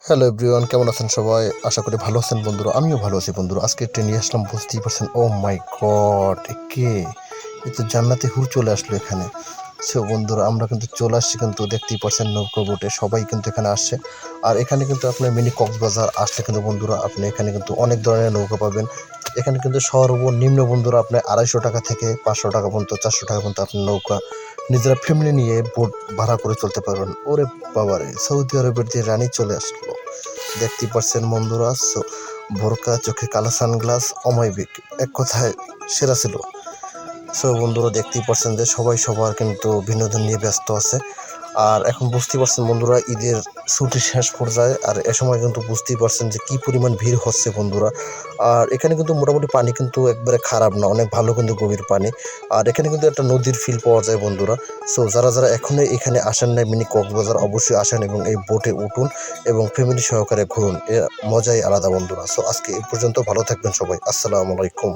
Hello everyone, কেমন আছেন সবাই? আশা করি ভালো আছেন বন্ধুরা। আমিও ভালো আছি বন্ধুরা। আজকে একটা নিয়ে আসলাম, বুঝতেই পারছেন। ও মাই গড! কে? এ তো জান্নাতি হুর চলে আসলো এখানে। সো বন্ধুরা, আমরা কিন্তু চলে আসছি, কিন্তু দেখতেই পারছেন নৌকা বোটে সবাই কিন্তু এখানে আসছে। আর এখানে কিন্তু আপনার মিনি কক্সবাজার আসলে কিন্তু বন্ধুরা আপনি এখানে কিন্তু অনেক ধরনের নৌকা পাবেন। এখানে কিন্তু সর্বনিম্ন বন্ধুরা আপনার ৳250 থেকে ৳500 পর্যন্ত, ৳400 পর্যন্ত আপনি নৌকা নিজেরা ফ্যামিলি নিয়ে বোট ভাড়া করে চলতে পারবেন। ওরে বাবারে! সৌদি আরবের যে রানী চলে আসলো। দেখতেই পাচ্ছেন বন্ধুরা। বোরকা, চোখে কালো সানগ্লাস, অমায়িক, এক কথায় সেরা ছিল। বন্ধুরা, দেখতেই পাচ্ছেন যে সবাই সবার কিন্তু বিনোদন নিয়ে ব্যস্ত আছে। আর এখন বুঝতেই পারছেন বন্ধুরা, ঈদের ছুটির শেষ পর্যায়ে। আর এ সময় কিন্তু বুঝতেই পারছেন যে কি পরিমাণ ভিড় হচ্ছে বন্ধুরা। আর এখানে কিন্তু মোটামুটি পানি কিন্তু একবারে খারাপ না, অনেক ভালো কিন্তু গভীর পানি। আর এখানে কিন্তু একটা নদীর ফিল পাওয়া যায় বন্ধুরা। যারা এখনো এখানে আসেন নাই মিনি কক্সবাজার, অবশ্যই আসেন এবং এই বোটে উঠুন এবং ফ্যামিলি সহকারে ঘুরুন। এর মজাই আলাদা বন্ধুরা। আজকে এই পর্যন্ত, ভালো থাকবেন সবাই। আসসালামু আলাইকুম।